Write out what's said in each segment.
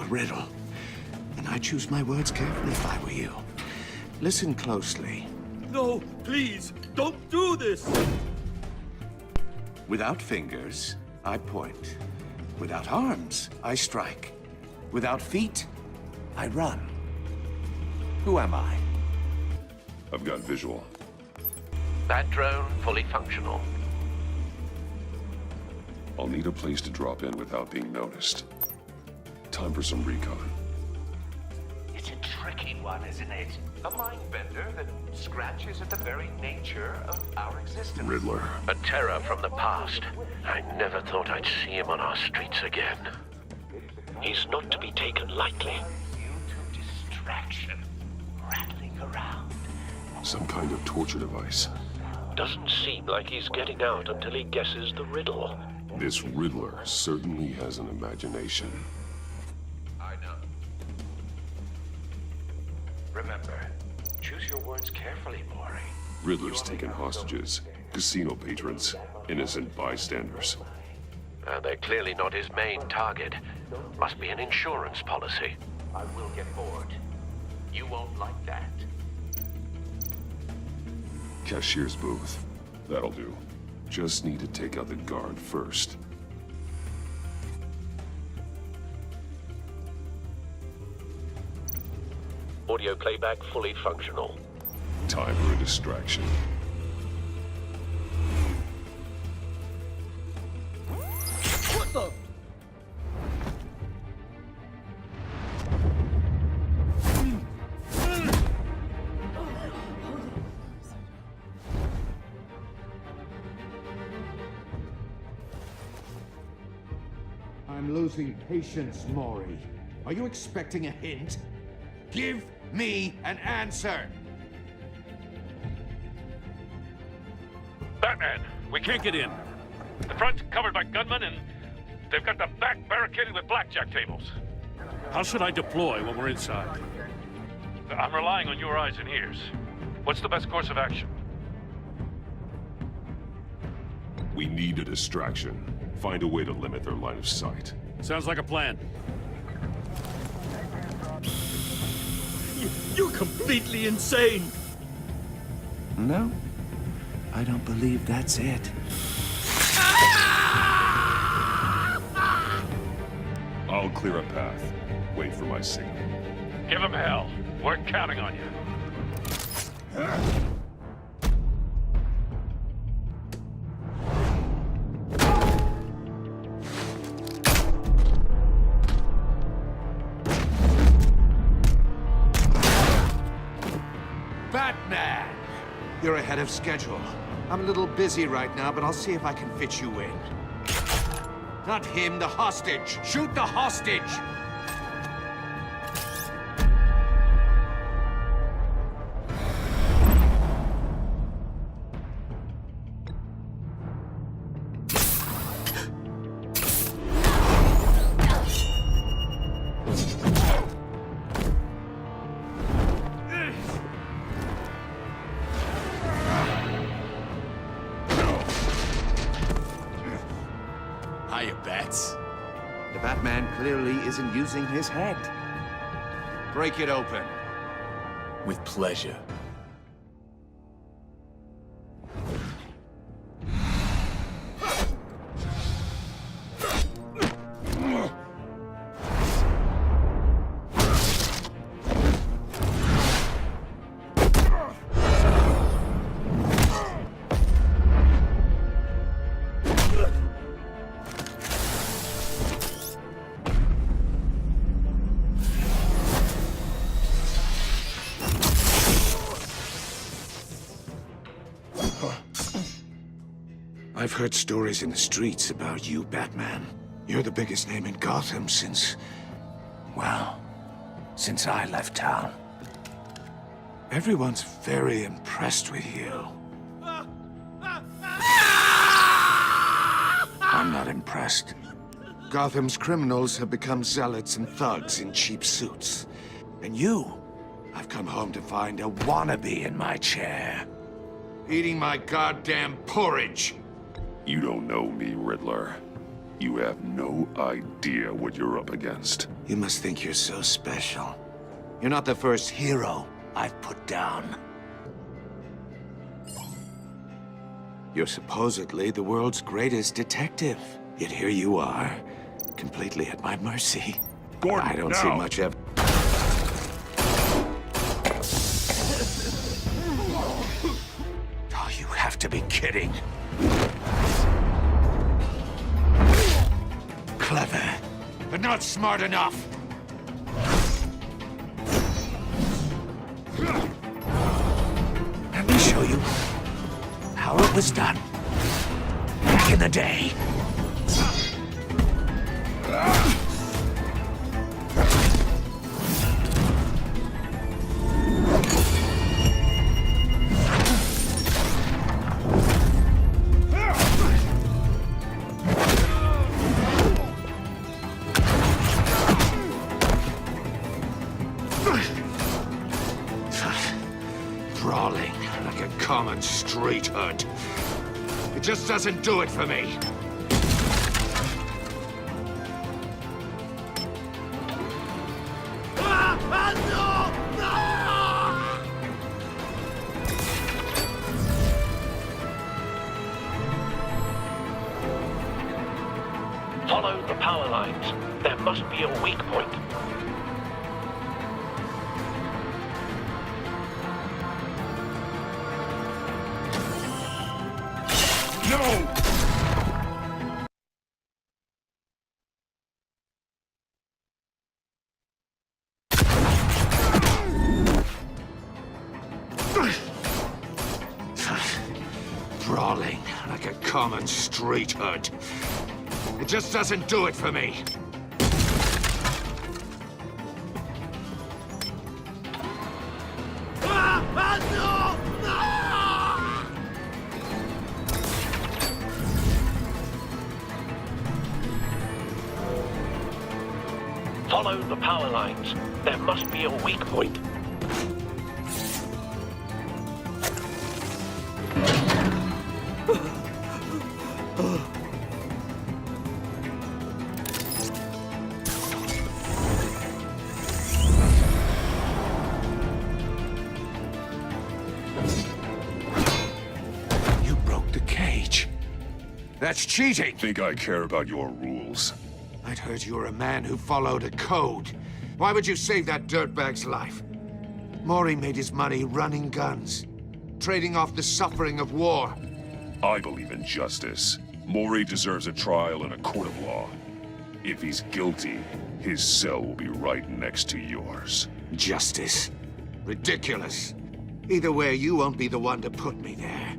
riddle. And I choose my words carefully if I were you. Listen closely. No, please, don't do this! Without fingers, I point. Without arms, I strike. Without feet, I run. Who am I? I've got visual. That drone fully functional. I'll need a place to drop in without being noticed. Time for some recon. It's a tricky one, isn't it? A mind bender that scratches at the very nature of our existence. Riddler. A terror from the past. I never thought I'd see him on our streets again. He's not to be taken lightly. You to distraction, rattling around. Some kind of torture device. Doesn't seem like he's getting out until he guesses the riddle. This Riddler certainly has an imagination. I know. Remember, choose your words carefully, Maury. Riddler's taken hostages, casino patrons, innocent bystanders. They're clearly not his main target. Must be an insurance policy. I will get bored. You won't like that. Cashier's booth. That'll do. Just need to take out the guard first. Audio playback fully functional. Time for a distraction. What the? I'm losing patience, Maury. Are you expecting a hint? Give me an answer! Batman, we can't get in. The front's covered by gunmen, and they've got the back barricaded with blackjack tables. How should I deploy when we're inside? I'm relying on your eyes and ears. What's the best course of action? We need a distraction. Find a way to limit their line of sight. Sounds like a plan. You're completely insane! No, I don't believe that's it. I'll clear a path. Wait for my signal. Give him hell. We're counting on you. Batman! You're ahead of schedule. I'm a little busy right now, but I'll see if I can fit you in. Not him, the hostage! Shoot the hostage! Hiya, Bats. The Batman clearly isn't using his head. Break it open. With pleasure. I've heard stories in the streets about you, Batman. You're the biggest name in Gotham since... well, since I left town. Everyone's very impressed with you. I'm not impressed. Gotham's criminals have become zealots and thugs in cheap suits. And you, I've come home to find a wannabe in my chair. Eating my goddamn porridge. You don't know me, Riddler. You have no idea what you're up against. You must think you're so special. You're not the first hero I've put down. You're supposedly the world's greatest detective. Yet here you are, completely at my mercy. Gordon, I don't see now. much of... Oh, you have to be kidding. Clever, but not smart enough. Let me show you how it was done back in the day. Brawling like a common street hood. It just doesn't do it for me. Follow the power lines. There must be a weak point. No! Brawling like a common street hood. It just doesn't do it for me. Follow the power lines. There must be a weak point. You broke the cage. That's cheating. Think I care about your rules? I'd heard you were a man who followed a code. Why would you save that dirtbag's life? Maury made his money running guns, trading off the suffering of war. I believe in justice. Maury deserves a trial in a court of law. If he's guilty, his cell will be right next to yours. Justice. Ridiculous. Either way, you won't be the one to put me there.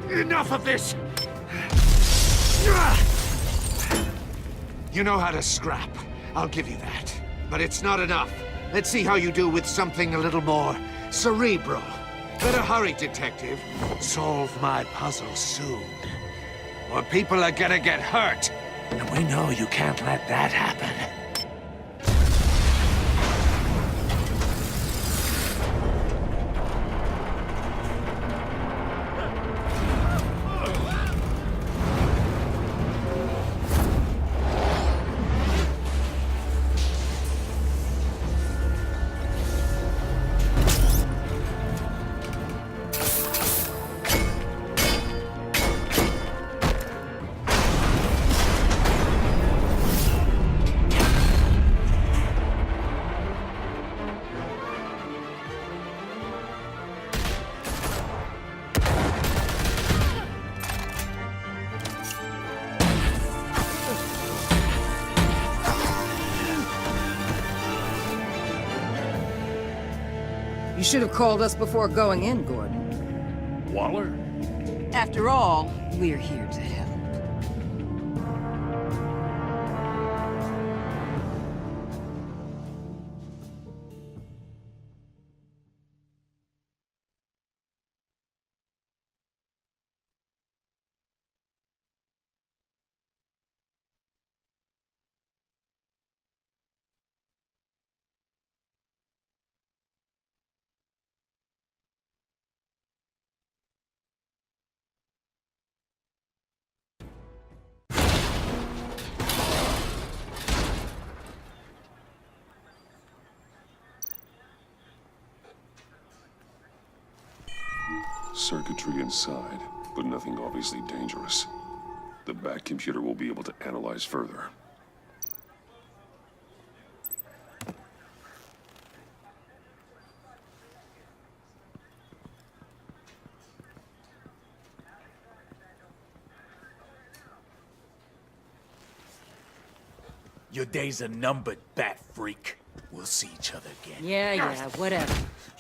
Enough of this! You know how to scrap. I'll give you that. But it's not enough. Let's see how you do with something a little more cerebral. Better hurry, detective. Solve my puzzle soon. Or people are gonna get hurt. And we know you can't let that happen. You should have called us before going in, Gordon. Waller? After all, we're here to help. Circuitry inside, but nothing obviously dangerous. The back computer will be able to analyze further. Your days are numbered, bat freak. We'll see each other again. Yeah, whatever.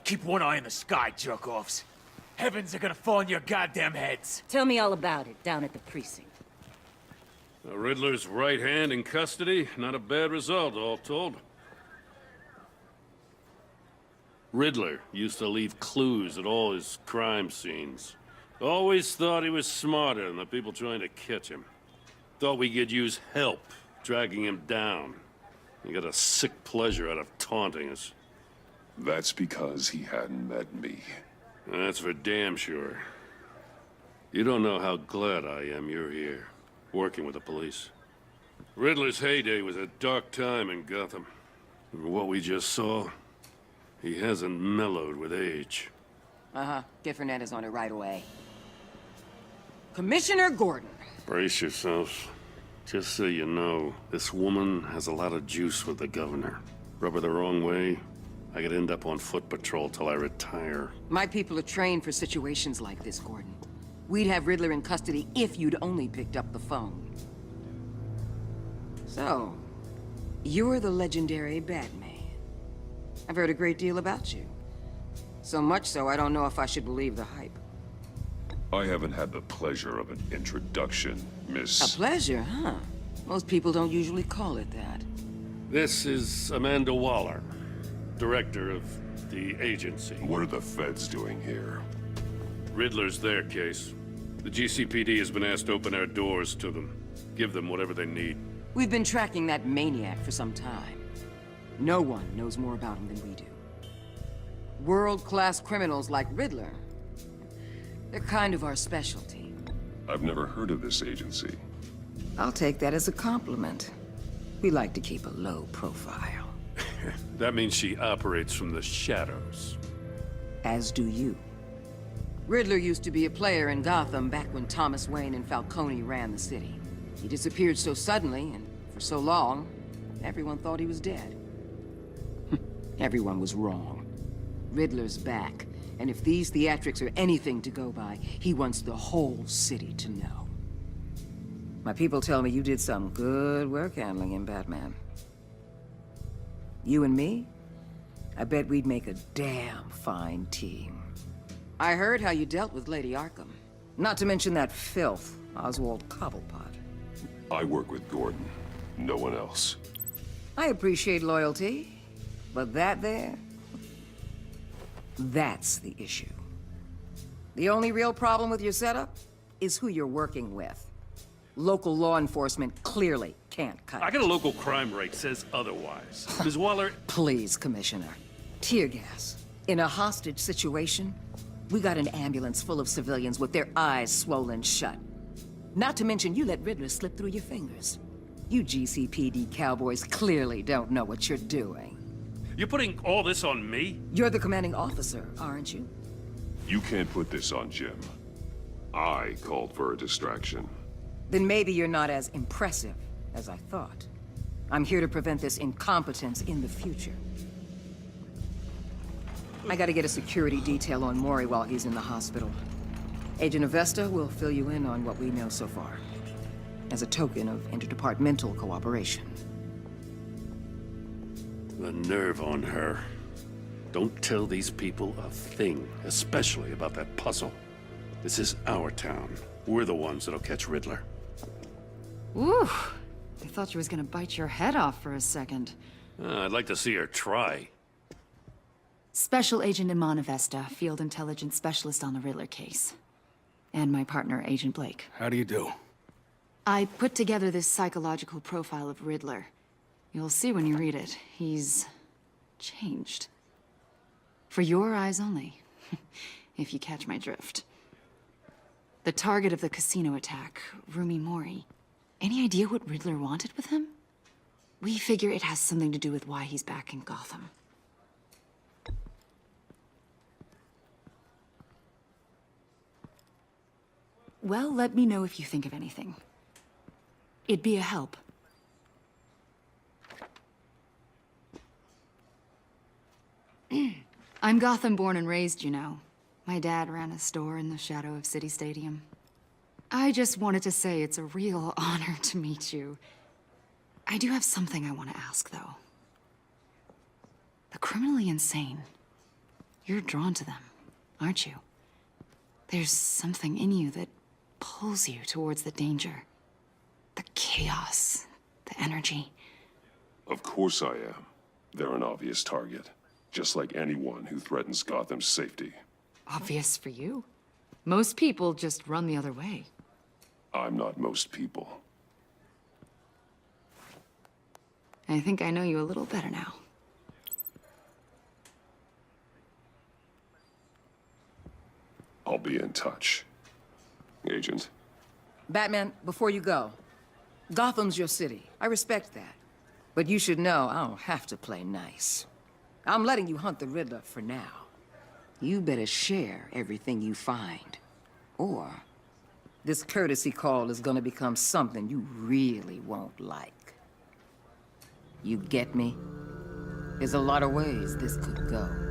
Keep one eye in the sky, jerk-offs. Heavens are gonna fall on your goddamn heads. Tell me all about it down at the precinct. The Riddler's right hand in custody. Not a bad result, all told. Riddler used to leave clues at all his crime scenes. Always thought he was smarter than the people trying to catch him. Thought we could use help, dragging him down. He got a sick pleasure out of taunting us. That's because he hadn't met me. That's for damn sure. You don't know how glad I am you're here, working with the police. Riddler's heyday was a dark time in Gotham. For what we just saw, he hasn't mellowed with age. Uh-huh. Get Fernandez on it right away. Commissioner Gordon. Brace yourselves. Just so you know, this woman has a lot of juice with the governor. Rub her the wrong way, I could end up on foot patrol till I retire. My people are trained for situations like this, Gordon. We'd have Riddler in custody if you'd only picked up the phone. So, you're the legendary Batman. I've heard a great deal about you. So much so, I don't know if I should believe the hype. I haven't had the pleasure of an introduction, Miss... A pleasure, huh? Most people don't usually call it that. This is Amanda Waller, director of the agency. What are the feds doing here? Riddler's their case. The GCPD has been asked to open our doors to them. Give them whatever they need. We've been tracking that maniac for some time. No one knows more about him than we do. World-class criminals like Riddler. They're kind of our specialty. I've never heard of this agency. I'll take that as a compliment. We like to keep a low profile. That means she operates from the shadows. As do you. Riddler used to be a player in Gotham back when Thomas Wayne and Falcone ran the city. He disappeared so suddenly and for so long, everyone thought he was dead. Everyone was wrong. Riddler's back, and if these theatrics are anything to go by, he wants the whole city to know. My people tell me you did some good work handling him, Batman. You and me? I bet we'd make a damn fine team. I heard how you dealt with Lady Arkham. Not to mention that filth, Oswald Cobblepot. I work with Gordon. No one else. I appreciate loyalty, but that there... that's the issue. The only real problem with your setup is who you're working with. Local law enforcement clearly can't cut I it. got a local crime rate says otherwise. Ms. Waller, Please, Commissioner. Tear gas. In a hostage situation, we got an ambulance full of civilians with their eyes swollen shut. Not to mention you let Riddler slip through your fingers. You GCPD cowboys clearly don't know what you're doing. you're putting all this on me? You're the commanding officer, aren't you? You can't put this on Jim. I called for a distraction. Then maybe you're not as impressive as I thought. I'm here to prevent this incompetence in the future. I gotta get a security detail on Maury while he's in the hospital. Agent Avesta will fill you in on what we know so far, as a token of interdepartmental cooperation. The nerve on her. Don't tell these people a thing, especially about that puzzle. This is our town. We're the ones that'll catch Riddler. Ooh, I thought she was gonna bite your head off for a second. I'd like to see her try. Special Agent Iman Avesta, Field Intelligence Specialist on the Riddler case. And my partner, Agent Blake. How do you do? I put together this psychological profile of Riddler. You'll see when you read it. He's changed. For your eyes only, if you catch my drift. The target of the casino attack, Rumi Mori. Any idea what Riddler wanted with him? We figure it has something to do with why he's back in Gotham. Well, let me know if you think of anything. It'd be a help. I'm Gotham born and raised, you know. My dad ran a store in the shadow of City Stadium. I just wanted to say it's a real honor to meet you. I do have something I want to ask, though. The criminally insane. You're drawn to them, aren't you? There's something in you that pulls you towards the danger. The chaos, the energy. Of course I am. They're an obvious target. Just like anyone who threatens Gotham's safety. Obvious for you. Most people just run the other way. I'm not most people. I think I know you a little better now. I'll be in touch. Agent. Batman, before you go, Gotham's your city. I respect that. But you should know I don't have to play nice. I'm letting you hunt the Riddler for now. You better share everything you find. Or this courtesy call is gonna become something you really won't like. You get me? There's a lot of ways this could go.